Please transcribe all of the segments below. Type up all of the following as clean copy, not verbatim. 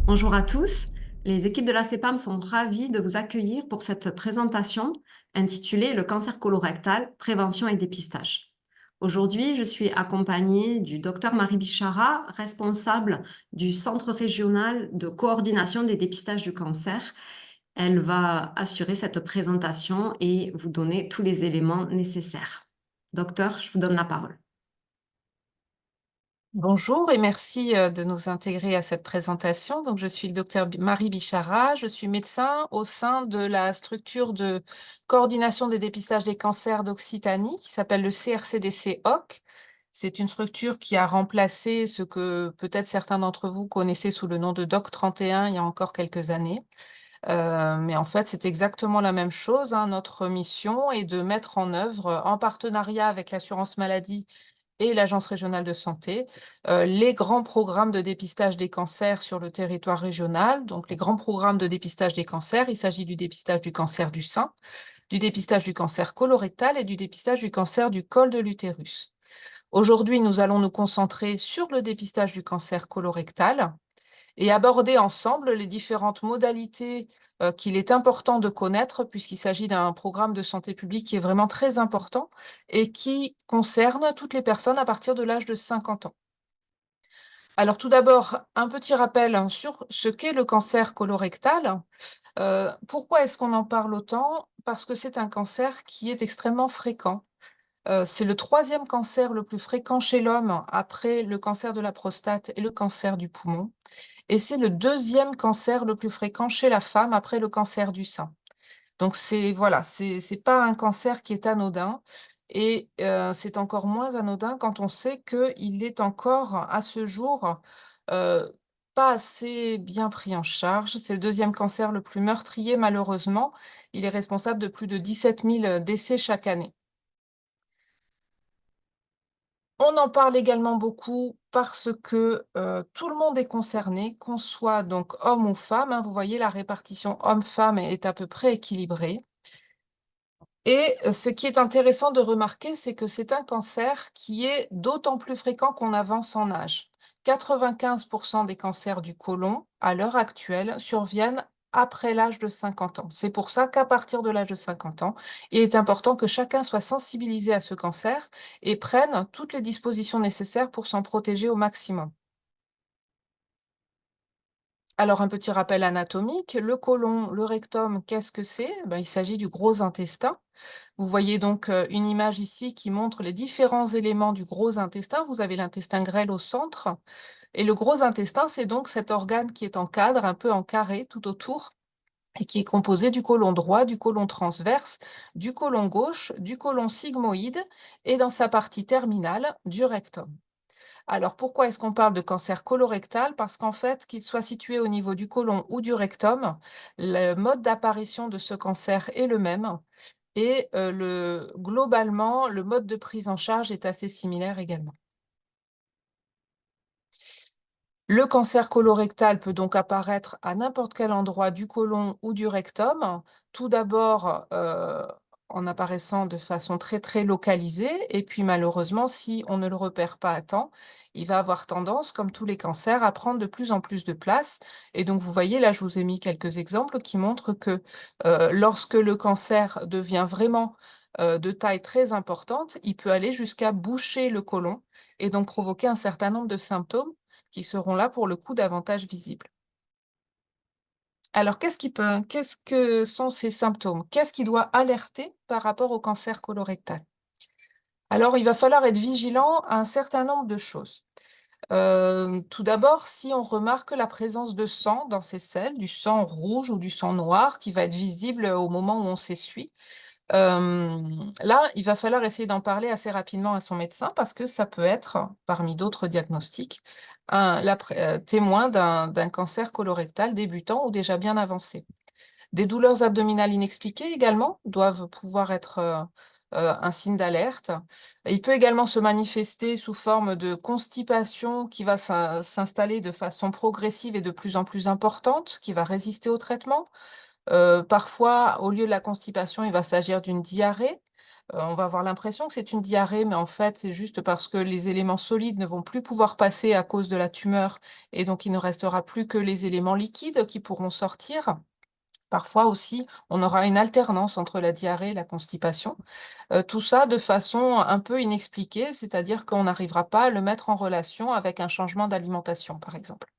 Bonjour à tous. Les équipes de la CEPAM sont ravies de vous accueillir pour cette présentation intitulée Le cancer colorectal, prévention et dépistage. Aujourd'hui, je suis accompagnée du docteur Marie Bichara, responsable du Centre régional de coordination des dépistages du cancer. Elle va assurer cette présentation et vous donner tous les éléments nécessaires. Docteur, je vous donne la parole. Bonjour et merci de nous intégrer à cette présentation. Donc, je suis le docteur Marie Bichara, je suis médecin au sein de la structure de coordination des dépistages des cancers d'Occitanie qui s'appelle le CRCDC-OC. C'est une structure qui a remplacé ce que peut-être certains d'entre vous connaissaient sous le nom de DOC 31 il y a encore quelques années. Mais en fait, c'est exactement la même chose, hein. Notre mission est de mettre en œuvre, en partenariat avec l'assurance maladie et l'Agence régionale de santé, les grands programmes de dépistage des cancers sur le territoire régional. Donc, les grands programmes de dépistage des cancers, il s'agit du dépistage du cancer du sein, du dépistage du cancer colorectal et du dépistage du cancer du col de l'utérus. Aujourd'hui, nous allons nous concentrer sur le dépistage du cancer colorectal et aborder ensemble les différentes modalités qu'il est important de connaître, puisqu'il s'agit d'un programme de santé publique qui est vraiment très important et qui concerne toutes les personnes à partir de l'âge de 50 ans. Alors tout d'abord, un petit rappel sur ce qu'est le cancer colorectal. Pourquoi est-ce qu'on en parle autant? Parce que c'est un cancer qui est extrêmement fréquent. C'est le 3e cancer le plus fréquent chez l'homme après le cancer de la prostate et le cancer du poumon. Et c'est le 2e cancer le plus fréquent chez la femme après le cancer du sein. Donc voilà, c'est pas un cancer qui est anodin et c'est encore moins anodin quand on sait qu'il est encore à ce jour, heu, pas assez bien pris en charge. C'est le 2e cancer le plus meurtrier malheureusement. Il est responsable de plus de 17 000 décès chaque année. On en parle également beaucoup parce que, tout le monde est concerné, qu'on soit donc homme ou femme, hein. Vous voyez, la répartition homme-femme est à peu près équilibrée et ce qui est intéressant de remarquer, c'est que c'est un cancer qui est d'autant plus fréquent qu'on avance en âge. 95 des cancers du côlon, à l'heure actuelle, surviennent après l'âge de 50 ans. C'est pour ça qu'à partir de l'âge de 50 ans, il est important que chacun soit sensibilisé à ce cancer et prenne toutes les dispositions nécessaires pour s'en protéger au maximum. Alors, un petit rappel anatomique, le côlon, le rectum, qu'est-ce que c'est? Ben, il s'agit du gros intestin. Vous voyez donc une image ici qui montre les différents éléments du gros intestin. Vous avez l'intestin grêle au centre et le gros intestin, c'est donc cet organe qui est en cadre, un peu en carré tout autour et qui est composé du côlon droit, du côlon transverse, du côlon gauche, du côlon sigmoïde et dans sa partie terminale, du rectum. Alors pourquoi est-ce qu'on parle de cancer colorectal? Parce qu'en fait, qu'il soit situé au niveau du côlon ou du rectum, le mode d'apparition de ce cancer est le même et globalement, le mode de prise en charge est assez similaire également. Le cancer colorectal peut donc apparaître à n'importe quel endroit du côlon ou du rectum. Tout d'abord, en apparaissant de façon très, très localisée et puis malheureusement, si on ne le repère pas à temps, il va avoir tendance, comme tous les cancers, à prendre de plus en plus de place et donc vous voyez, là, je vous ai mis quelques exemples qui montrent que, lorsque le cancer devient vraiment, de taille très importante, il peut aller jusqu'à boucher le côlon et donc provoquer un certain nombre de symptômes qui seront là pour le coup davantage visibles. Alors qu'est-ce que sont ces symptômes? Qu'est-ce qui doit alerter par rapport au cancer colorectal? Alors il va falloir être vigilant à un certain nombre de choses. Tout d'abord, si on remarque la présence de sang dans ces selles, du sang rouge ou du sang noir qui va être visible au moment où on s'essuie, là, il va falloir essayer d'en parler assez rapidement à son médecin parce que ça peut être, parmi d'autres diagnostics, témoin d'un cancer colorectal débutant ou déjà bien avancé. Des douleurs abdominales inexpliquées également doivent pouvoir être, un signe d'alerte. Il peut également se manifester sous forme de constipation qui va s'installer de façon progressive et de plus en plus importante, qui va résister au traitement. Parfois, au lieu de la constipation, il va s'agir d'une diarrhée. On va avoir l'impression que c'est une diarrhée, mais en fait, c'est juste parce que les éléments solides ne vont plus pouvoir passer à cause de la tumeur et donc il ne restera plus que les éléments liquides qui pourront sortir. Parfois aussi, on aura une alternance entre la diarrhée et la constipation. Tout ça de façon un peu inexpliquée, c'est-à-dire qu'on n'arrivera pas à le mettre en relation avec un changement d'alimentation, par exemple.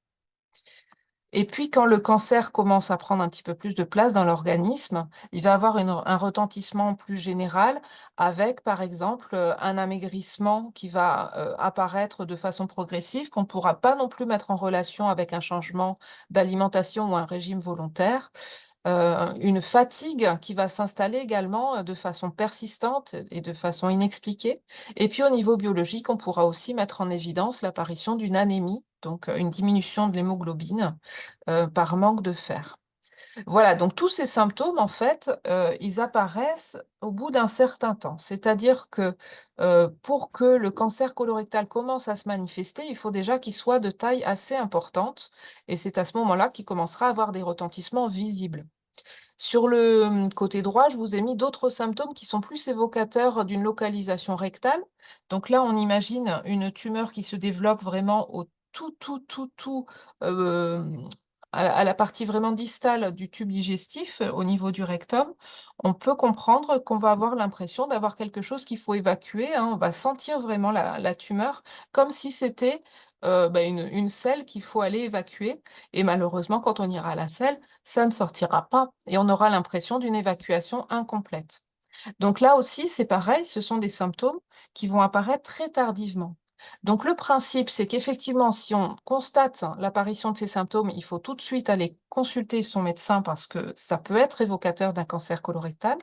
Et puis quand le cancer commence à prendre un petit peu plus de place dans l'organisme, il va avoir un retentissement plus général avec, par exemple, un amaigrissement qui va, apparaître de façon progressive, qu'on ne pourra pas non plus mettre en relation avec un changement d'alimentation ou un régime volontaire. Une fatigue qui va s'installer également, de façon persistante et de façon inexpliquée. Et puis au niveau biologique, on pourra aussi mettre en évidence l'apparition d'une anémie, donc une diminution de l'hémoglobine, par manque de fer. Voilà, donc tous ces symptômes, en fait, ils apparaissent au bout d'un certain temps. C'est-à-dire que, pour que le cancer colorectal commence à se manifester, il faut déjà qu'il soit de taille assez importante et c'est à ce moment-là qu'il commencera à avoir des retentissements visibles. Sur le, côté droit, je vous ai mis d'autres symptômes qui sont plus évocateurs d'une localisation rectale. Donc là, on imagine une tumeur qui se développe vraiment au tout, hem, à la partie vraiment distale du tube digestif, au niveau du rectum. On peut comprendre qu'on va avoir l'impression d'avoir quelque chose qu'il faut évacuer, hein. On va sentir vraiment la tumeur comme si c'était, une selle qu'il faut aller évacuer et malheureusement, quand on ira à la selle, ça ne sortira pas et on aura l'impression d'une évacuation incomplète. Donc là aussi, c'est pareil, ce sont des symptômes qui vont apparaître très tardivement. Donc le principe, c'est qu'effectivement, si on constate l'apparition de ces symptômes, il faut tout de suite aller consulter son médecin parce que ça peut être évocateur d'un cancer colorectal.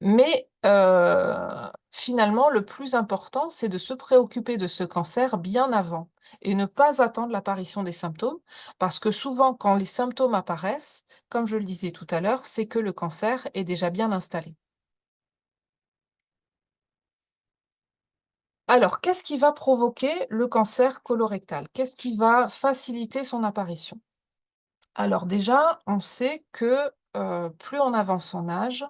Mais finalement, le plus important, c'est de se préoccuper de ce cancer bien avant et ne pas attendre l'apparition des symptômes, parce que souvent, quand les symptômes apparaissent, comme je le disais tout à l'heure, c'est que le cancer est déjà bien installé. Alors, qu'est-ce qui va provoquer le cancer colorectal? Qu'est-ce qui va faciliter son apparition? Alors déjà, on sait que, plus on avance en âge,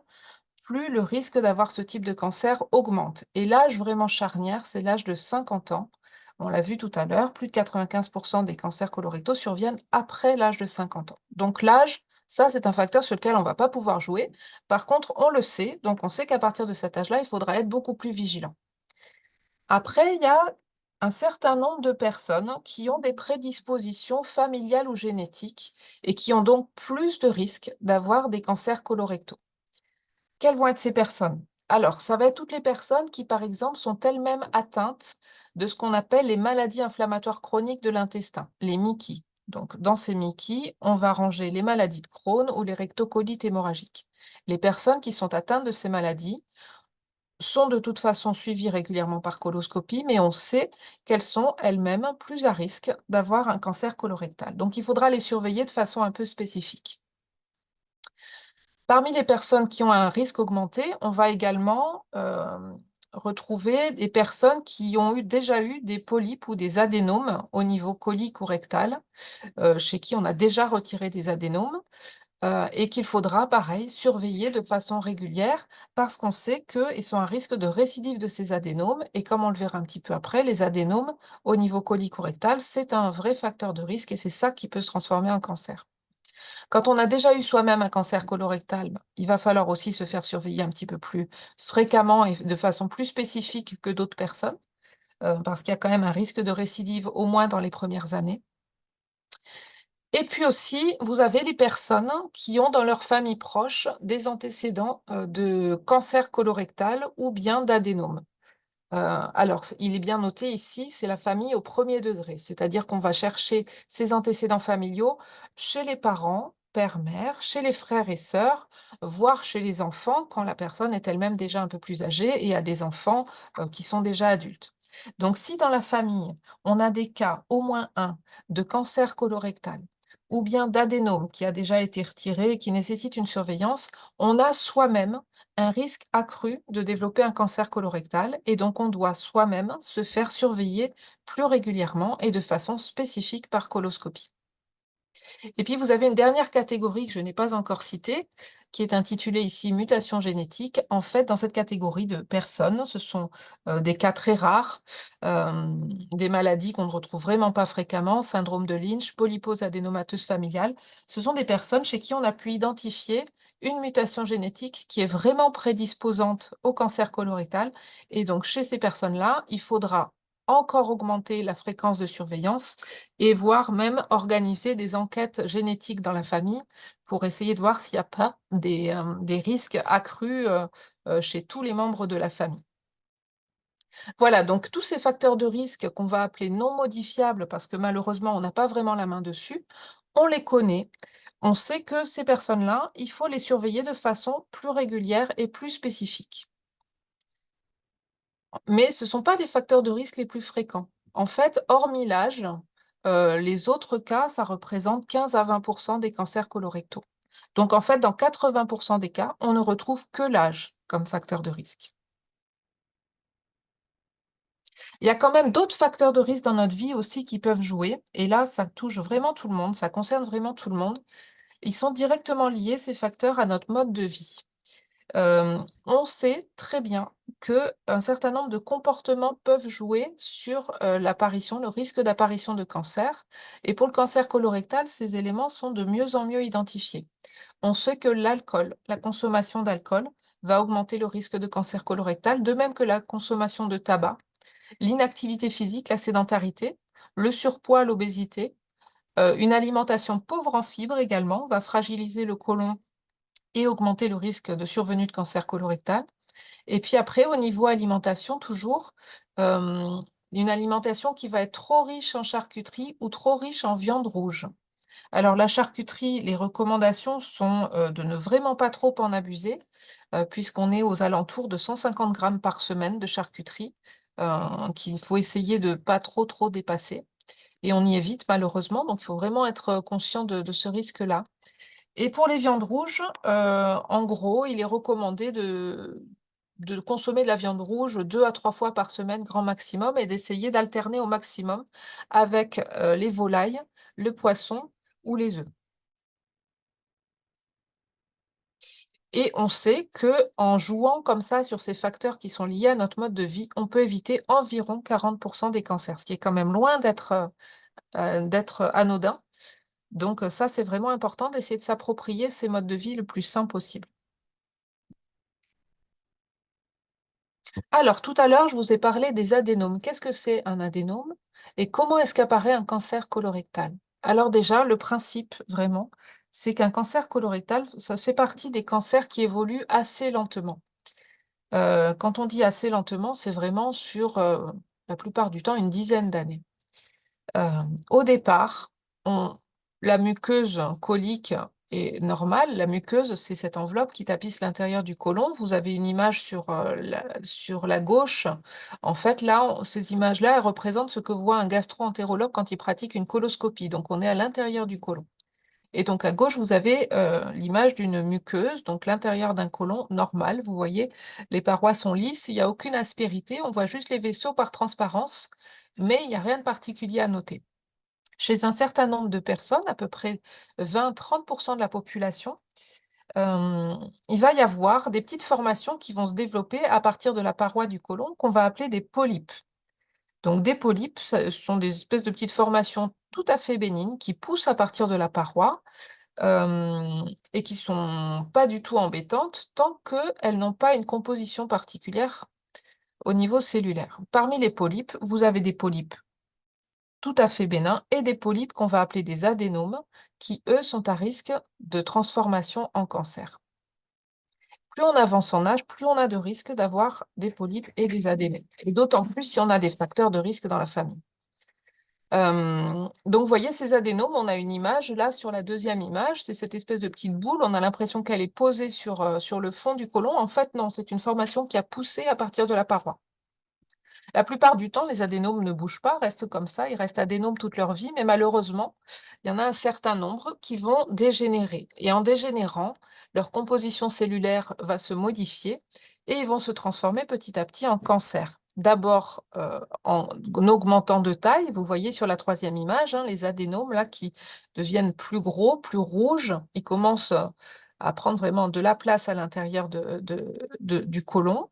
plus le risque d'avoir ce type de cancer augmente. Et l'âge vraiment charnière, c'est l'âge de 50 ans. On l'a vu tout à l'heure, plus de 95 des cancers colorectaux surviennent après l'âge de 50 ans. Donc l'âge, ça, c'est un facteur sur lequel on ne va pas pouvoir jouer. Par contre, on le sait, donc on sait qu'à partir de cet âge-là, il faudra être beaucoup plus vigilant. Après, il y a un certain nombre de personnes qui ont des prédispositions familiales ou génétiques et qui ont donc plus de risques d'avoir des cancers colorectaux. Quelles vont être ces personnes? Alors, ça va être toutes les personnes qui, par exemple, sont elles-mêmes atteintes de ce qu'on appelle les maladies inflammatoires chroniques de l'intestin, les MICI. Donc, dans ces MICI, on va ranger les maladies de Crohn ou les rectocolites hémorragiques. Les personnes qui sont atteintes de ces maladies sont de toute façon suivies régulièrement par coloscopie, mais on sait qu'elles sont elles-mêmes plus à risque d'avoir un cancer colorectal. Donc, il faudra les surveiller de façon un peu spécifique. Parmi les personnes qui ont un risque augmenté, on va également, retrouver des personnes qui ont déjà eu des polypes ou des adénomes au niveau colique ou rectal, chez qui on a déjà retiré des adénomes, et qu'il faudra pareil surveiller de façon régulière parce qu'on sait qu'ils sont à risque de récidive de ces adénomes et comme on le verra un petit peu après, les adénomes au niveau colique ou rectal, c'est un vrai facteur de risque et c'est ça qui peut se transformer en cancer. Quand on a déjà eu soi-même un cancer colorectal, il va falloir aussi se faire surveiller un petit peu plus fréquemment et de façon plus spécifique que d'autres personnes, parce qu'il y a quand même un risque de récidive au moins dans les premières années. Et puis aussi, vous avez des personnes qui ont dans leur famille proche des antécédents, de cancer colorectal ou bien d'adénome. Alors, il est bien noté ici, c'est la famille au premier degré, c'est-à-dire qu'on va chercher ses antécédents familiaux chez les parents, père, mère, chez les frères et sœurs, voire chez les enfants quand la personne est elle-même déjà un peu plus âgée et a des enfants qui sont déjà adultes. Donc, si dans la famille, on a des cas, au moins un, de cancer colorectal ou bien d'adénome qui a déjà été retiré et qui nécessite une surveillance, on a soi-même un risque accru de développer un cancer colorectal et donc on doit soi-même se faire surveiller plus régulièrement et de façon spécifique par coloscopie. Et puis, vous avez une dernière catégorie que je n'ai pas encore citée, qui est intitulée ici mutation génétique. En fait, dans cette catégorie de personnes, ce sont des cas très rares, des maladies qu'on ne retrouve vraiment pas fréquemment, syndrome de Lynch, polypose adénomateuse familiale. Ce sont des personnes chez qui on a pu identifier une mutation génétique qui est vraiment prédisposante au cancer colorectal. Et donc, chez ces personnes-là, il faudra encore augmenter la fréquence de surveillance et voire même organiser des enquêtes génétiques dans la famille pour essayer de voir s'il n'y a pas des risques accrus chez tous les membres de la famille. Voilà, donc tous ces facteurs de risque qu'on va appeler non modifiables parce que malheureusement on n'a pas vraiment la main dessus, on les connaît. On sait que ces personnes-là, il faut les surveiller de façon plus régulière et plus spécifique. Mais ce ne sont pas les facteurs de risque les plus fréquents. En fait, hormis l'âge, les autres cas, ça représente 15 à 20 des cancers colorectaux. Donc en fait, dans 80 des cas, on ne retrouve que l'âge comme facteur de risque. Il y a quand même d'autres facteurs de risque dans notre vie aussi qui peuvent jouer, et là, ça touche vraiment tout le monde, ça concerne vraiment tout le monde. Ils sont directement liés, ces facteurs, à notre mode de vie. On sait très bien qu'un certain nombre de comportements peuvent jouer sur, l'apparition, le risque d'apparition de cancer, et pour le cancer colorectal, ces éléments sont de mieux en mieux identifiés. On sait que l'alcool, la consommation d'alcool va augmenter le risque de cancer colorectal, de même que la consommation de tabac, l'inactivité physique, la sédentarité, le surpoids, l'obésité, une alimentation pauvre en fibres également va fragiliser le côlon et augmenter le risque de survenue de cancer colorectal. Et puis après, au niveau alimentation, toujours, hem, une alimentation qui va être trop riche en charcuterie ou trop riche en viande rouge. Alors la charcuterie, les recommandations sont, de ne vraiment pas trop en abuser, puisqu'on est aux alentours de 150 grammes par semaine de charcuterie, qu'il faut essayer de pas trop dépasser et on y évite malheureusement, donc il faut vraiment être conscient de ce risque-là. Et pour les viandes rouges, en gros, il est recommandé de consommer de la viande rouge 2 à 3 fois par semaine grand maximum et d'essayer d'alterner au maximum avec, les volailles, le poisson ou les œufs. Et on sait que en jouant comme ça sur ces facteurs qui sont liés à notre mode de vie, on peut éviter environ 40 des cancers, ce qui est quand même loin d'être anodin. Donc, ça, c'est vraiment important d'essayer de s'approprier ces modes de vie le plus sain possible. Alors, tout à l'heure, je vous ai parlé des adénomes. Qu'est-ce que c'est un adénome et comment est-ce qu'apparaît un cancer colorectal? Alors déjà, le principe, vraiment, c'est qu'un cancer colorectal, ça fait partie des cancers qui évoluent assez lentement. Quand on dit assez lentement, c'est vraiment sur, la plupart du temps, une dizaine d'années. Au départ, on la muqueuse colique est normale. La muqueuse, c'est cette enveloppe qui tapisse l'intérieur du côlon. Vous avez une image sur la gauche. En fait, là, ces images-là, elles représentent ce que voit un gastro-entérologue quand il pratique une coloscopie. Donc, on est à l'intérieur du côlon. Et donc, à gauche, vous avez l'image d'une muqueuse, donc l'intérieur d'un côlon normal. Vous voyez, les parois sont lisses, il n'y a aucune aspérité. On voit juste les vaisseaux par transparence, mais il n'y a rien de particulier à noter. Chez un certain nombre de personnes, à peu près 20-30 de la population, il va y avoir des petites formations qui vont se développer à partir de la paroi du côlon, qu'on va appeler des polypes. Donc des polypes, ce sont des espèces de petites formations tout à fait bénignes qui poussent à partir de la paroi, et qui sont pas du tout embêtantes tant qu'elles n'ont pas une composition particulière au niveau cellulaire. Parmi les polypes, vous avez des polypes tout à fait bénins et des polypes qu'on va appeler des adénomes qui, eux, sont à risque de transformation en cancer. Plus on avance en âge, plus on a de risques d'avoir des polypes et des adénomes, et d'autant plus si on a des facteurs de risque dans la famille. Donc, vous voyez ces adénomes, on a une image là sur la deuxième image, c'est cette espèce de petite boule, on a l'impression qu'elle est posée sur le fond du côlon. En fait, non, c'est une formation qui a poussé à partir de la paroi. La plupart du temps, les adénomes ne bougent pas, restent comme ça, ils restent adénomes toute leur vie, mais malheureusement, il y en a un certain nombre qui vont dégénérer. Et en dégénérant, leur composition cellulaire va se modifier et ils vont se transformer petit à petit en cancer. d'abord en augmentant de taille. Vous voyez sur la troisième image, hein, les adénomes là qui deviennent plus gros, plus rouges. Ils commencent à prendre vraiment de la place à l'intérieur du côlon.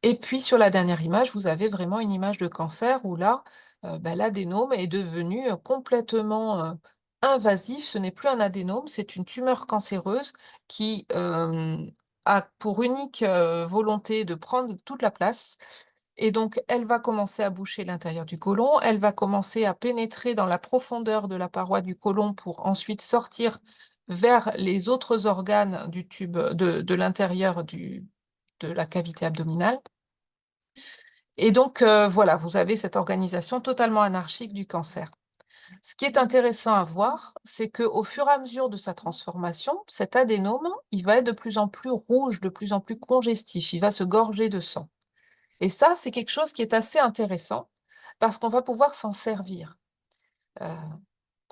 Et puis sur la dernière image, vous avez vraiment une image de cancer où là, l'adénome est devenu complètement invasif. Ce n'est plus un adénome, c'est une tumeur cancéreuse qui a pour unique volonté de prendre toute la place. Et donc, elle va commencer à boucher l'intérieur du côlon, elle va commencer à pénétrer dans la profondeur de la paroi du côlon pour ensuite sortir vers les autres organes du tube de l'intérieur de la cavité abdominale. Et donc, voilà, vous avez cette organisation totalement anarchique du cancer. Ce qui est intéressant à voir, c'est qu'au fur et à mesure de sa transformation, cet adénome, il va être de plus en plus rouge, de plus en plus congestif, il va se gorger de sang. Et ça, c'est quelque chose qui est assez intéressant parce qu'on va pouvoir s'en servir. Heu,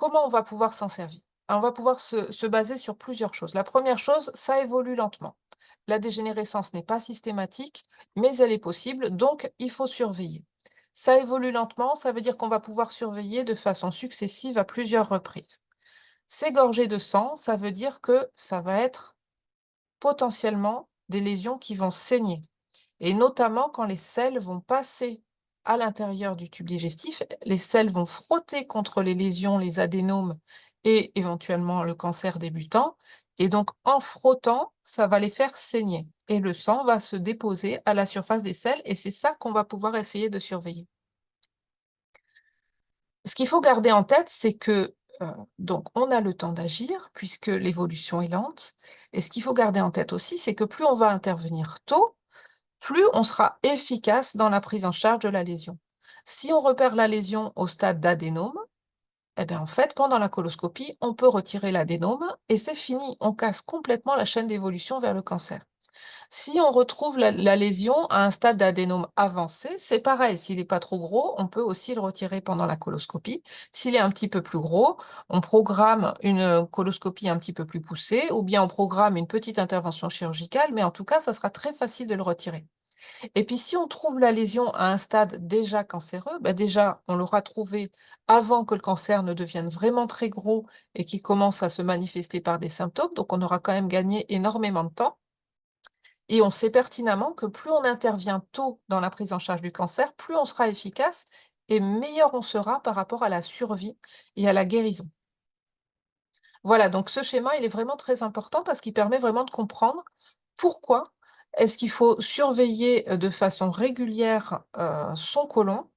Comment on va pouvoir s'en servir? On va pouvoir se baser sur plusieurs choses. La première chose, ça évolue lentement. La dégénérescence n'est pas systématique, mais elle est possible, donc il faut surveiller. Ça évolue lentement, ça veut dire qu'on va pouvoir surveiller de façon successive à plusieurs reprises. C'est gorgé de sang, ça veut dire que ça va être potentiellement des lésions qui vont saigner. Et notamment quand les selles vont passer à l'intérieur du tube digestif, les selles vont frotter contre les lésions, les adénomes et éventuellement le cancer débutant. Et donc en frottant, ça va les faire saigner. Et le sang va se déposer à la surface des selles et c'est ça qu'on va pouvoir essayer de surveiller. Ce qu'il faut garder en tête, c'est que donc on a le temps d'agir puisque l'évolution est lente. Et ce qu'il faut garder en tête aussi, c'est que plus on va intervenir tôt, plus on sera efficace dans la prise en charge de la lésion. Si on repère la lésion au stade d'adénome, eh bien, en fait, pendant la coloscopie, on peut retirer l'adénome et c'est fini. On casse complètement la chaîne d'évolution vers le cancer. Si on retrouve la lésion à un stade d'adénome avancé, c'est pareil. S'il n'est pas trop gros, on peut aussi le retirer pendant la coloscopie. S'il est un petit peu plus gros, on programme une coloscopie un petit peu plus poussée ou bien on programme une petite intervention chirurgicale, mais en tout cas, ça sera très facile de le retirer. Et puis si on trouve la lésion à un stade déjà cancéreux, déjà on l'aura trouvé avant que le cancer ne devienne vraiment très gros et qu'il commence à se manifester par des symptômes, donc on aura quand même gagné énormément de temps. Et on sait pertinemment que plus on intervient tôt dans la prise en charge du cancer, plus on sera efficace et meilleur on sera par rapport à la survie et à la guérison. Voilà, donc ce schéma, il est vraiment très important parce qu'il permet vraiment de comprendre pourquoi est-ce qu'il faut surveiller de façon régulière son côlon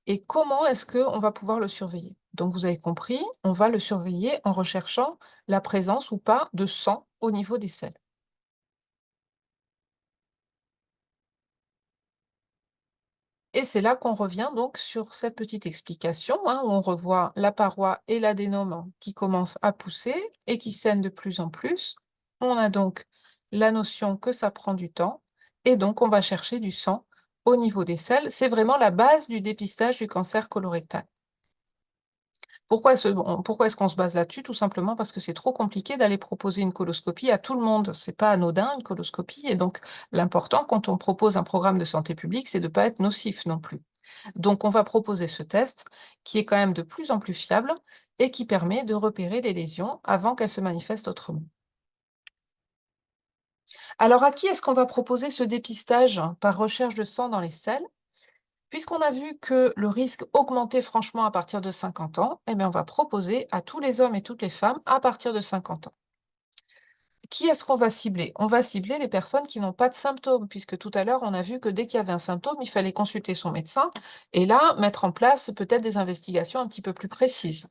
et comment est-ce qu'on va pouvoir le surveiller. Donc vous avez compris, on va le surveiller en recherchant la présence ou pas de sang au niveau des selles. Et c'est là qu'on revient donc sur cette petite explication, hein, où on revoit la paroi et l'adénome qui commencent à pousser et qui saignent de plus en plus. On a donc la notion que ça prend du temps et donc on va chercher du sang au niveau des selles. C'est vraiment la base du dépistage du cancer colorectal. Pourquoi est-ce qu'on se base là-dessus? Tout simplement parce que c'est trop compliqué d'aller proposer une coloscopie à tout le monde. C'est pas anodin une coloscopie et donc l'important quand on propose un programme de santé publique, c'est de ne pas être nocif non plus. Donc on va proposer ce test qui est quand même de plus en plus fiable et qui permet de repérer les lésions avant qu'elles se manifestent autrement. Alors à qui est-ce qu'on va proposer ce dépistage par recherche de sang dans les selles? Puisqu'on a vu que le risque augmentait franchement à partir de 50 ans, eh bien on va proposer à tous les hommes et toutes les femmes à partir de 50 ans. Qui est-ce qu'on va cibler? On va cibler les personnes qui n'ont pas de symptômes, puisque tout à l'heure, on a vu que dès qu'il y avait un symptôme, il fallait consulter son médecin et là, mettre en place peut-être des investigations un petit peu plus précises.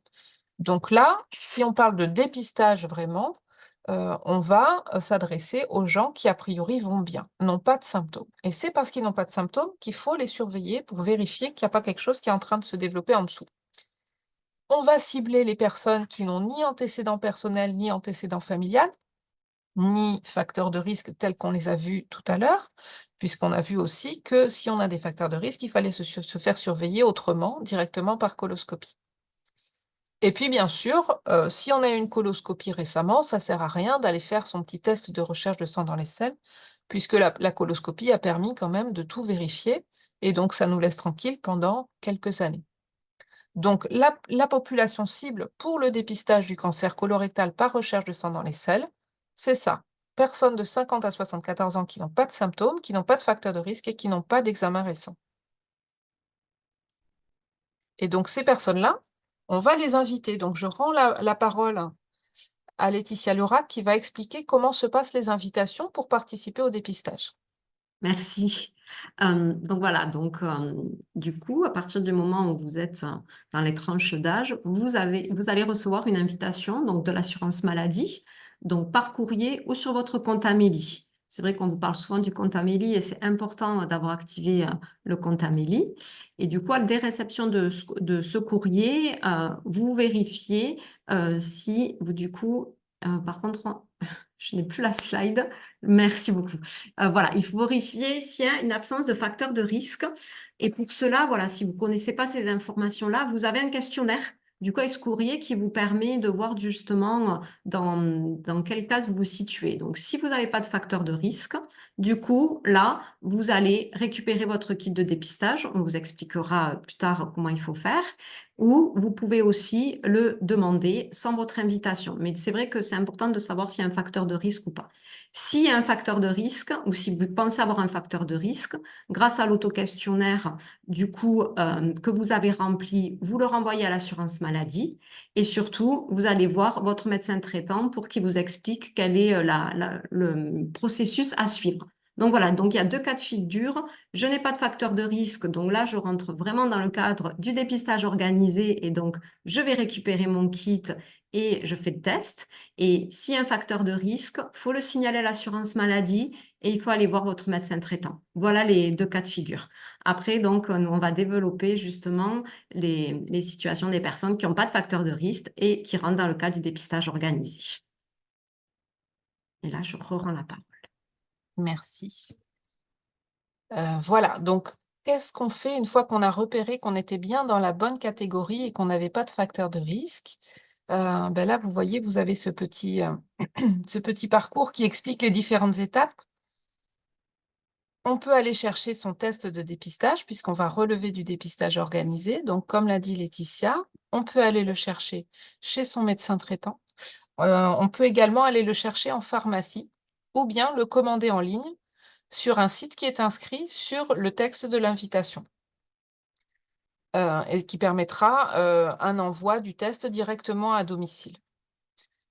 Donc là, si on parle de dépistage vraiment, on va s'adresser aux gens qui, a priori, vont bien, n'ont pas de symptômes. Et c'est parce qu'ils n'ont pas de symptômes qu'il faut les surveiller pour vérifier qu'il n'y a pas quelque chose qui est en train de se développer en dessous. On va cibler les personnes qui n'ont ni antécédent personnel, ni antécédent familial, ni facteurs de risque tels qu'on les a vus tout à l'heure, puisqu'on a vu aussi que si on a des facteurs de risque, il fallait se faire surveiller autrement, directement par coloscopie. Et puis bien sûr, si on a eu une coloscopie récemment, ça sert à rien d'aller faire son petit test de recherche de sang dans les selles, puisque la coloscopie a permis quand même de tout vérifier, et donc ça nous laisse tranquille pendant quelques années. Donc la population cible pour le dépistage du cancer colorectal par recherche de sang dans les selles, c'est ça. Personnes de 50 à 74 ans qui n'ont pas de symptômes, qui n'ont pas de facteurs de risque et qui n'ont pas d'examen récent. Et donc ces personnes-là, on va les inviter. Donc je rends la parole à Laetitia Lurac qui va expliquer comment se passent les invitations pour participer au dépistage. Merci. Donc voilà, du coup, à partir du moment où vous êtes dans les tranches d'âge, vous allez recevoir une invitation donc, de l'assurance maladie, donc par courrier ou sur votre compte Amélie. C'est vrai qu'on vous parle souvent du compte Amélie et c'est important d'avoir activé le compte Amélie. Et du coup, dès réception de ce courrier, vous vérifiez si vous, du coup, par contre, je n'ai plus la slide. Merci beaucoup. Voilà, il faut vérifier s'il y a une absence de facteur de risque. Et pour cela, voilà, si vous ne connaissez pas ces informations-là, vous avez un questionnaire du COIS courrier qui vous permet de voir justement dans quelle case vous vous situez. Donc, si vous n'avez pas de facteur de risque, du coup, là, vous allez récupérer votre kit de dépistage. On vous expliquera plus tard comment il faut faire. Ou vous pouvez aussi le demander sans votre invitation. Mais c'est vrai que c'est important de savoir s'il y a un facteur de risque ou pas. S'il y a un facteur de risque ou si vous pensez avoir un facteur de risque, grâce à l'auto-questionnaire du coup que vous avez rempli, vous le renvoyez à l'assurance maladie et surtout, vous allez voir votre médecin traitant pour qu'il vous explique quel est le processus à suivre. Donc voilà, donc il y a deux cas de figure. Je n'ai pas de facteur de risque, donc là, je rentre vraiment dans le cadre du dépistage organisé et donc je vais récupérer mon kit et je fais le test. Et s'il y a un facteur de risque, il faut le signaler à l'assurance maladie et il faut aller voir votre médecin traitant. Voilà les deux cas de figure. Après, donc, on va développer justement les situations des personnes qui n'ont pas de facteur de risque et qui rentrent dans le cas du dépistage organisé. Et là, je rends la parole. Merci. Voilà, donc qu'est-ce qu'on fait une fois qu'on a repéré qu'on était bien dans la bonne catégorie et qu'on n'avait pas de facteur de risque? Ben là, vous voyez, vous avez ce petit parcours qui explique les différentes étapes. On peut aller chercher son test de dépistage puisqu'on va relever du dépistage organisé. Donc, comme l'a dit Laetitia, on peut aller le chercher chez son médecin traitant. On peut également aller le chercher en pharmacie ou bien le commander en ligne sur un site qui est inscrit sur le texte de l'invitation et qui permettra un envoi du test directement à domicile.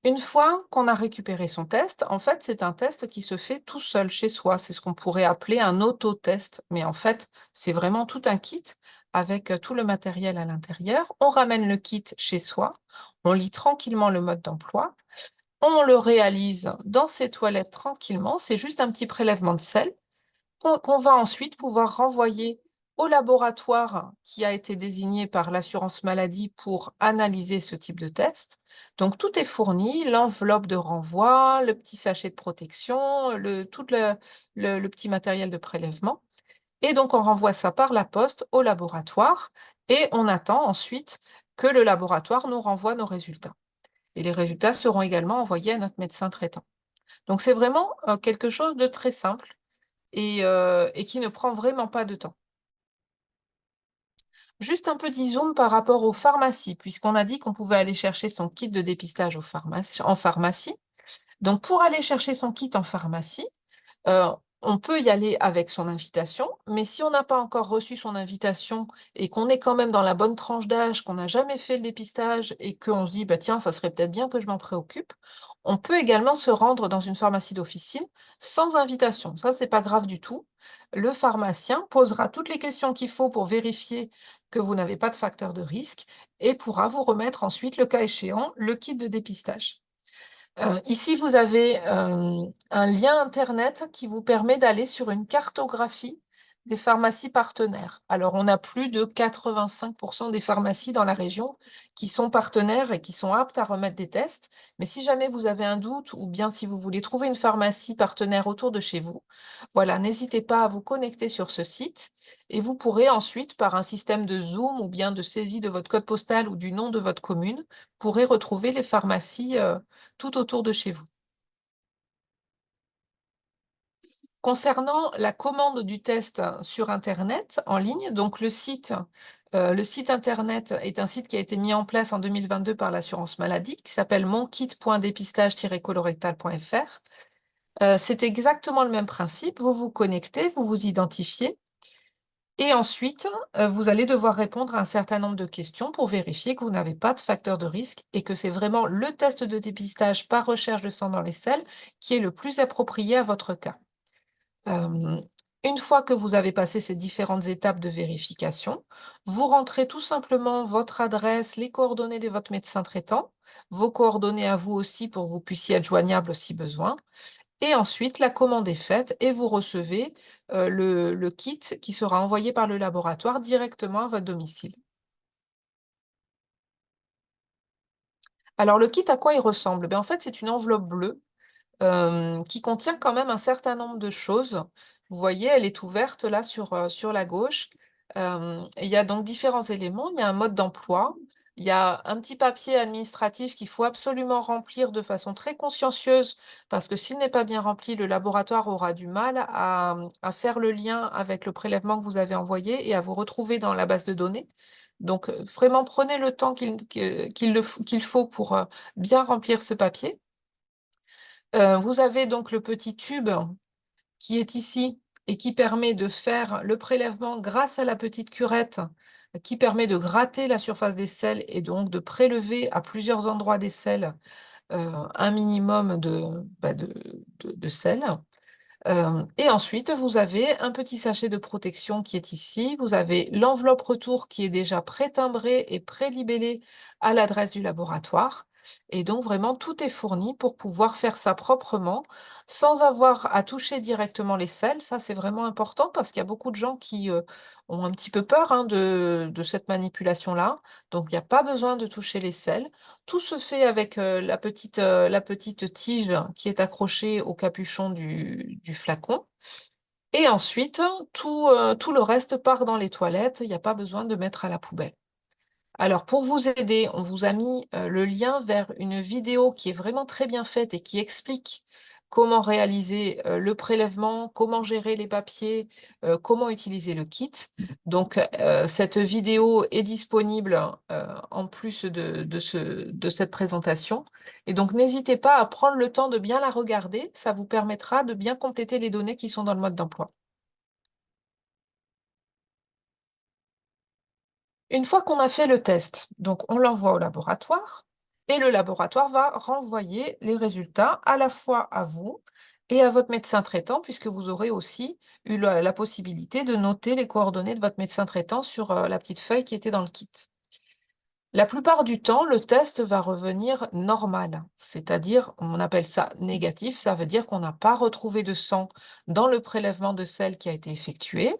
Une fois qu'on a récupéré son test, en fait, c'est un test qui se fait tout seul chez soi. C'est ce qu'on pourrait appeler un autotest. Mais en fait, c'est vraiment tout un kit avec tout le matériel à l'intérieur. On ramène le kit chez soi, on lit tranquillement le mode d'emploi, on le réalise dans ses toilettes tranquillement. C'est juste un petit prélèvement de sel qu'on va ensuite pouvoir renvoyer au laboratoire qui a été désigné par l'assurance maladie pour analyser ce type de test. Donc tout est fourni, l'enveloppe de renvoi, le petit sachet de protection, tout le petit matériel de prélèvement. Et donc on renvoie ça par la poste au laboratoire et on attend ensuite que le laboratoire nous renvoie nos résultats. Et les résultats seront également envoyés à notre médecin traitant. Donc c'est vraiment quelque chose de très simple et qui ne prend vraiment pas de temps. Juste un petit zoom par rapport aux pharmacies, puisqu'on a dit qu'on pouvait aller chercher son kit de dépistage en pharmacie. Donc, pour aller chercher son kit en pharmacie, on peut y aller avec son invitation, mais si on n'a pas encore reçu son invitation et qu'on est quand même dans la bonne tranche d'âge, qu'on n'a jamais fait le dépistage et qu'on se dit, bah, tiens, ça serait peut-être bien que je m'en préoccupe, on peut également se rendre dans une pharmacie d'officine sans invitation. Ça, c'est pas grave du tout. Le pharmacien posera toutes les questions qu'il faut pour vérifier que vous n'avez pas de facteur de risque et pourra vous remettre ensuite, le cas échéant, le kit de dépistage. Ici, vous avez un lien internet qui vous permet d'aller sur une cartographie des pharmacies partenaires. Alors, on a plus de 85% des pharmacies dans la région qui sont partenaires et qui sont aptes à remettre des tests. Mais si jamais vous avez un doute ou bien si vous voulez trouver une pharmacie partenaire autour de chez vous, voilà, n'hésitez pas à vous connecter sur ce site et vous pourrez ensuite, par un système de Zoom ou bien de saisie de votre code postal ou du nom de votre commune, pourrez retrouver les pharmacies tout autour de chez vous. Concernant la commande du test sur internet, en ligne, donc le site internet est un site qui a été mis en place en 2022 par l'assurance maladie, qui s'appelle monkit.dépistage-colorectal.fr. C'est exactement le même principe. Vous vous connectez, vous vous identifiez, et ensuite, vous allez devoir répondre à un certain nombre de questions pour vérifier que vous n'avez pas de facteur de risque et que c'est vraiment le test de dépistage par recherche de sang dans les selles qui est le plus approprié à votre cas. Une fois que vous avez passé ces différentes étapes de vérification, vous rentrez tout simplement votre adresse, les coordonnées de votre médecin traitant, vos coordonnées à vous aussi pour que vous puissiez être joignable si besoin. Et ensuite, la commande est faite et vous recevez le kit qui sera envoyé par le laboratoire directement à votre domicile. Alors, le kit, à quoi il ressemble? Ben, en fait, c'est une enveloppe bleue qui contient quand même un certain nombre de choses. Vous voyez, elle est ouverte là sur la gauche. Il y a donc différents éléments. Il y a un mode d'emploi, il y a un petit papier administratif qu'il faut absolument remplir de façon très consciencieuse, parce que s'il n'est pas bien rempli, le laboratoire aura du mal à faire le lien avec le prélèvement que vous avez envoyé et à vous retrouver dans la base de données. Donc, vraiment, prenez le temps qu'il faut pour bien remplir ce papier. Vous avez donc le petit tube qui est ici et qui permet de faire le prélèvement grâce à la petite curette qui permet de gratter la surface des selles et donc de prélever à plusieurs endroits des selles un minimum de sel. Et ensuite, vous avez un petit sachet de protection qui est ici. Vous avez l'enveloppe retour qui est déjà pré-timbrée et pré-libellée à l'adresse du laboratoire. Et donc, vraiment, tout est fourni pour pouvoir faire ça proprement, sans avoir à toucher directement les selles. Ça, c'est vraiment important parce qu'il y a beaucoup de gens qui ont un petit peu peur hein, de cette manipulation-là. Donc, il n'y a pas besoin de toucher les selles. Tout se fait avec la petite tige qui est accrochée au capuchon du flacon. Et ensuite, tout le reste part dans les toilettes. Il n'y a pas besoin de mettre à la poubelle. Alors, pour vous aider, on vous a mis le lien vers une vidéo qui est vraiment très bien faite et qui explique comment réaliser le prélèvement, comment gérer les papiers, comment utiliser le kit. Donc, cette vidéo est disponible en plus de cette présentation. Et donc, n'hésitez pas à prendre le temps de bien la regarder. Ça vous permettra de bien compléter les données qui sont dans le mode d'emploi. Une fois qu'on a fait le test, donc on l'envoie au laboratoire et le laboratoire va renvoyer les résultats à la fois à vous et à votre médecin traitant, puisque vous aurez aussi eu la possibilité de noter les coordonnées de votre médecin traitant sur la petite feuille qui était dans le kit. La plupart du temps, le test va revenir normal, c'est-à-dire, on appelle ça négatif, ça veut dire qu'on n'a pas retrouvé de sang dans le prélèvement de sel qui a été effectué.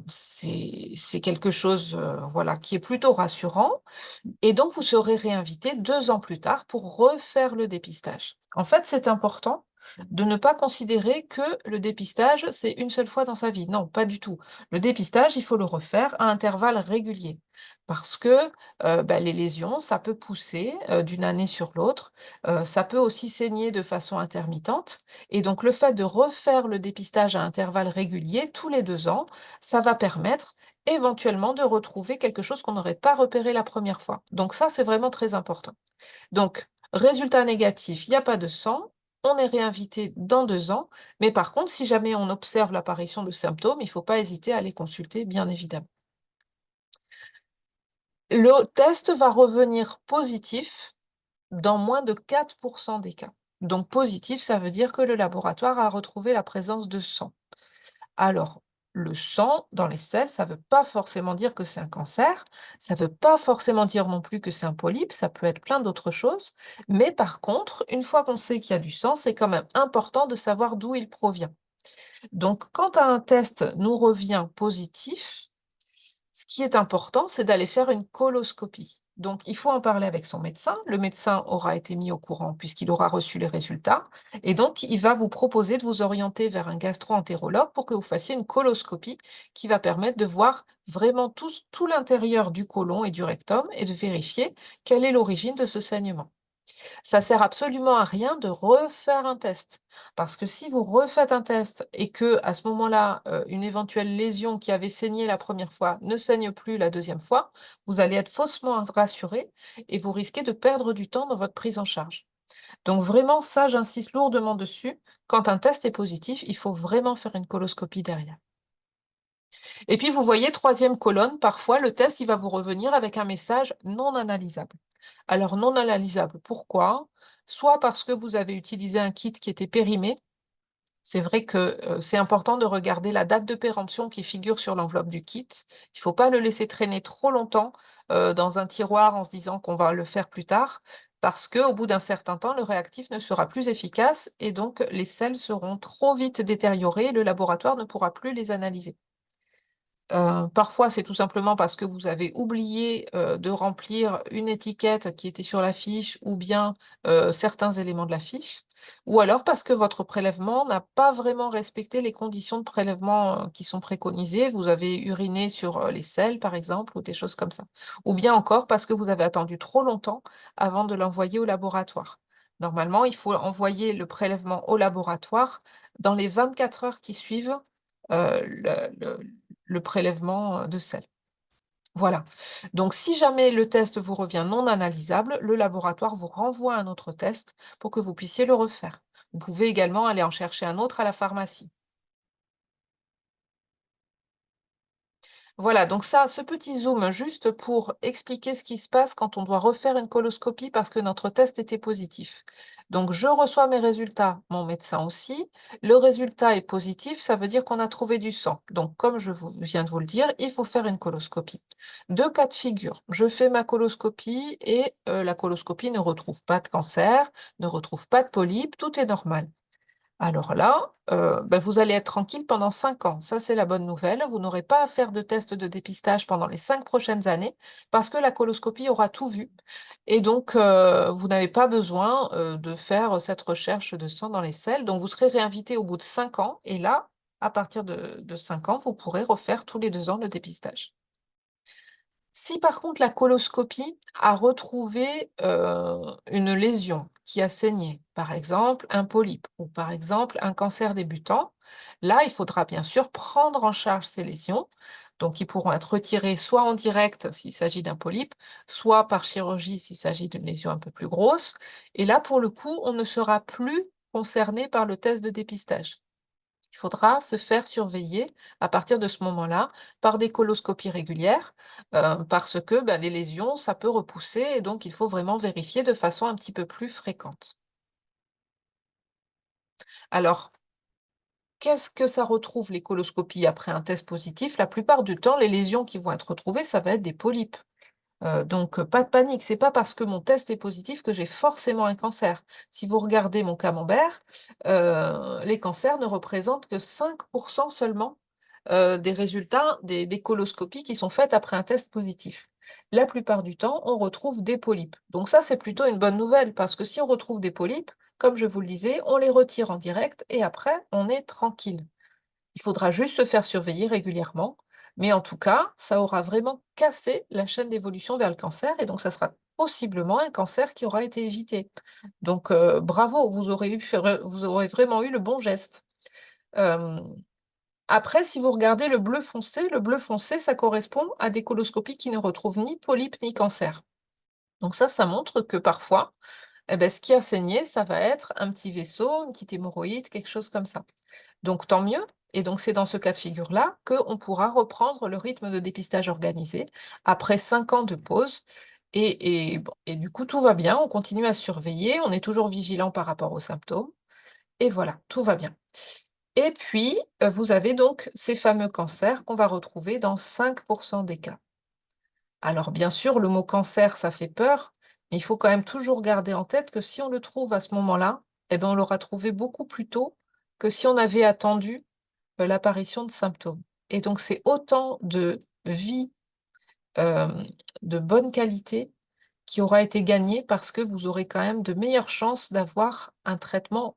C'est quelque chose, voilà, qui est plutôt rassurant et donc vous serez réinvité 2 ans plus tard pour refaire le dépistage. En fait, c'est important de ne pas considérer que le dépistage, c'est une seule fois dans sa vie. Non, pas du tout. Le dépistage, il faut le refaire à intervalles réguliers parce que, les lésions, ça peut pousser, d'une année sur l'autre, ça peut aussi saigner de façon intermittente et donc le fait de refaire le dépistage à intervalles réguliers, tous les 2 ans, ça va permettre éventuellement de retrouver quelque chose qu'on n'aurait pas repéré la première fois. Donc ça, c'est vraiment très important. Donc, résultat négatif, il n'y a pas de sang, on est réinvité dans 2 ans, mais par contre, si jamais on observe l'apparition de symptômes, il ne faut pas hésiter à aller consulter, bien évidemment. Le test va revenir positif dans moins de 4 des cas. Donc positif, ça veut dire que le laboratoire a retrouvé la présence de sang. Alors, le sang dans les selles, ça ne veut pas forcément dire que c'est un cancer, ça ne veut pas forcément dire non plus que c'est un polype, ça peut être plein d'autres choses. Mais par contre, une fois qu'on sait qu'il y a du sang, c'est quand même important de savoir d'où il provient. Donc, quand un test nous revient positif, ce qui est important, c'est d'aller faire une coloscopie. Donc, il faut en parler avec son médecin. Le médecin aura été mis au courant puisqu'il aura reçu les résultats. Et donc, il va vous proposer de vous orienter vers un gastro-entérologue pour que vous fassiez une coloscopie qui va permettre de voir vraiment tout l'intérieur du côlon et du rectum et de vérifier quelle est l'origine de ce saignement. Ça sert absolument à rien de refaire un test. Parce que si vous refaites un test et que à ce moment-là, une éventuelle lésion qui avait saigné la première fois ne saigne plus la deuxième fois, vous allez être faussement rassuré et vous risquez de perdre du temps dans votre prise en charge. Donc vraiment, ça, j'insiste lourdement dessus. Quand un test est positif, il faut vraiment faire une coloscopie derrière. Et puis, vous voyez, troisième colonne, parfois, le test, il va vous revenir avec un message non analysable. Alors, non analysable, pourquoi? Soit parce que vous avez utilisé un kit qui était périmé. C'est vrai que c'est important de regarder la date de péremption qui figure sur l'enveloppe du kit. Il ne faut pas le laisser traîner trop longtemps dans un tiroir en se disant qu'on va le faire plus tard, parce qu'au bout d'un certain temps, le réactif ne sera plus efficace et donc les sels seront trop vite détériorés et le laboratoire ne pourra plus les analyser. Parfois, c'est tout simplement parce que vous avez oublié, de remplir une étiquette qui était sur la fiche ou bien, certains éléments de la fiche, ou alors parce que votre prélèvement n'a pas vraiment respecté les conditions de prélèvement, qui sont préconisées. Vous avez uriné sur, les selles, par exemple, ou des choses comme ça. Ou bien encore parce que vous avez attendu trop longtemps avant de l'envoyer au laboratoire. Normalement, il faut envoyer le prélèvement au laboratoire dans les 24 heures qui suivent, le prélèvement, de sel. Voilà. Donc si jamais le test vous revient non analysable, le laboratoire vous renvoie un autre test pour que vous puissiez le refaire. Vous pouvez également aller en chercher un autre à la pharmacie. Voilà, donc ça, ce petit zoom juste pour expliquer ce qui se passe quand on doit refaire une coloscopie parce que notre test était positif. Donc je reçois mes résultats, mon médecin aussi. Le résultat est positif, ça veut dire qu'on a trouvé du sang. Donc comme viens de vous le dire, il faut faire une coloscopie. Deux cas de figure. Je fais ma coloscopie et la coloscopie ne retrouve pas de cancer, ne retrouve pas de polype, tout est normal. Alors là, vous allez être tranquille pendant 5 ans. Ça, c'est la bonne nouvelle. Vous n'aurez pas à faire de test de dépistage pendant les 5 prochaines années parce que la coloscopie aura tout vu et donc vous n'avez pas besoin, de faire cette recherche de sang dans les selles. Donc vous serez réinvité au bout de 5 ans et là, à partir de 5 ans, vous pourrez refaire tous les 2 ans le dépistage. Si par contre la coloscopie a retrouvé, une lésion qui a saigné, par exemple un polype ou par exemple un cancer débutant, là, il faudra bien sûr prendre en charge ces lésions. Donc ils pourront être retirés soit en direct s'il s'agit d'un polype, soit par chirurgie s'il s'agit d'une lésion un peu plus grosse. Et là, pour le coup, on ne sera plus concerné par le test de dépistage. Il faudra se faire surveiller à partir de ce moment-là par des coloscopies régulières, parce que, les lésions, ça peut repousser et donc il faut vraiment vérifier de façon un petit peu plus fréquente. Alors, qu'est-ce que ça retrouve les coloscopies après un test positif? La plupart du temps, les lésions qui vont être retrouvées, ça va être des polypes. Donc pas de panique, c'est pas parce que mon test est positif que j'ai forcément un cancer. Si vous regardez mon camembert, les cancers ne représentent que 5 seulement, des résultats des coloscopies qui sont faites après un test positif. La plupart du temps, on retrouve des polypes. Donc ça, c'est plutôt une bonne nouvelle parce que si on retrouve des polypes, comme je vous le disais, on les retire en direct et après, on est tranquille. Il faudra juste se faire surveiller régulièrement, mais en tout cas, ça aura vraiment cassé la chaîne d'évolution vers le cancer et donc ça sera possiblement un cancer qui aura été évité. Donc bravo, vous aurez vraiment eu le bon geste. Hem, Après, si vous regardez le bleu foncé, ça correspond à des coloscopies qui ne retrouvent ni polype ni cancer. Donc ça montre que parfois, ce qui a saigné, ça va être un petit vaisseau, une petite hémorroïde, quelque chose comme ça. Donc tant mieux et donc c'est dans ce cas de figure-là qu'on pourra reprendre le rythme de dépistage organisé après 5 ans de pause et du coup tout va bien, on continue à surveiller, on est toujours vigilant par rapport aux symptômes et voilà, tout va bien. Et puis, vous avez donc ces fameux cancers qu'on va retrouver dans 5 des cas. Alors bien sûr, le mot cancer, ça fait peur, mais il faut quand même toujours garder en tête que si on le trouve à ce moment-là, on l'aura trouvé beaucoup plus tôt que si on avait attendu, l'apparition de symptômes. Et donc c'est autant de vie, hem, de bonne qualité qui aura été gagnée parce que vous aurez quand même de meilleures chances d'avoir un traitement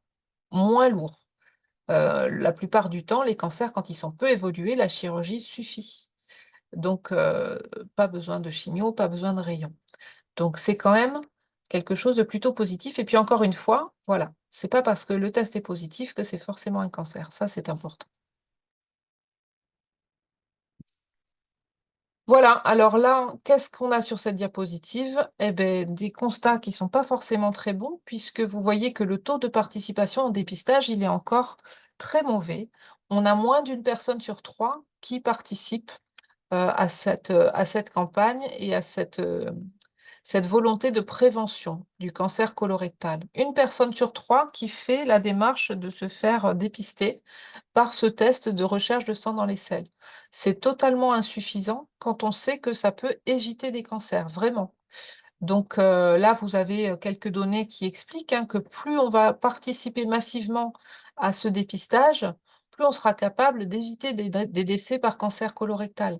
moins lourd. La plupart du temps, les cancers, quand ils sont peu évolués, la chirurgie suffit. Donc pas besoin de chimio, pas besoin de rayons. Donc c'est quand même quelque chose de plutôt positif. Et puis encore une fois, voilà, c'est pas parce que le test est positif que c'est forcément un cancer. Ça, c'est important. Voilà, alors là, qu'est-ce qu'on a sur cette diapositive? Eh ben, des constats qui sont pas forcément très bons, puisque vous voyez que le taux de participation au dépistage, il est encore très mauvais. On a moins d'une personne sur trois qui participe à cette campagne et à cette volonté de prévention du cancer colorectal. Une personne sur trois qui fait la démarche de se faire dépister par ce test de recherche de sang dans les selles. C'est totalement insuffisant quand on sait que ça peut éviter des cancers, vraiment. Donc là, vous avez quelques données qui expliquent hein, que plus on va participer massivement à ce dépistage, plus on sera capable d'éviter des décès par cancer colorectal.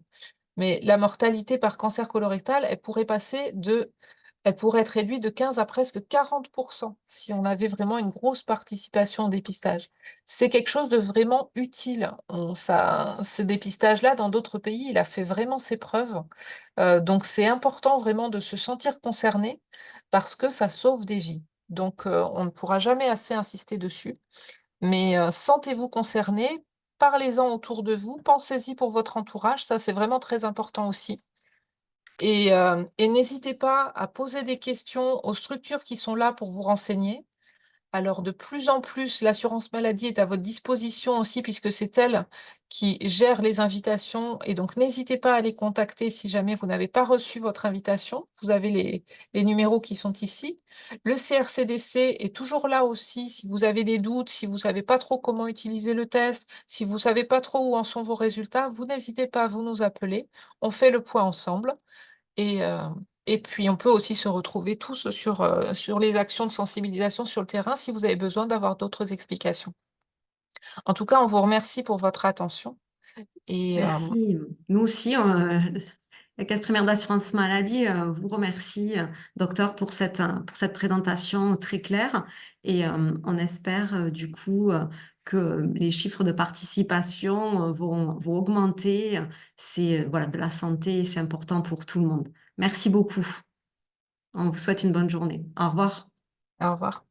Mais la mortalité par cancer colorectal, elle pourrait être réduite de 15 à presque 40 si on avait vraiment une grosse participation au dépistage. C'est quelque chose de vraiment utile. Ce dépistage-là, dans d'autres pays, il a fait vraiment ses preuves. Donc c'est important vraiment de se sentir concerné parce que ça sauve des vies. Donc on ne pourra jamais assez insister dessus. Mais sentez-vous concerné, parlez-en autour de vous, pensez-y pour votre entourage, ça c'est vraiment très important aussi. Et n'hésitez pas à poser des questions aux structures qui sont là pour vous renseigner. Alors, de plus en plus, l'assurance maladie est à votre disposition aussi, puisque c'est elle qui gère les invitations. Et donc, n'hésitez pas à les contacter si jamais vous n'avez pas reçu votre invitation. Vous avez les numéros qui sont ici. Le CRCDC est toujours là aussi si vous avez des doutes, si vous ne savez pas trop comment utiliser le test, si vous ne savez pas trop où en sont vos résultats, vous n'hésitez pas à vous nous appeler. On fait le point ensemble. Et, heu et puis on peut aussi se retrouver tous sur les actions de sensibilisation sur le terrain si vous avez besoin d'avoir d'autres explications. En tout cas, on vous remercie pour votre attention et Merci. Nous aussi, la caisse primaire d'assurance maladie vous remercie, docteur, pour cette présentation très claire. Et on espère du coup que les chiffres de participation vont augmenter. C'est voilà, de la santé, c'est important pour tout le monde. Merci beaucoup. On vous souhaite une bonne journée. Au revoir. au revoir.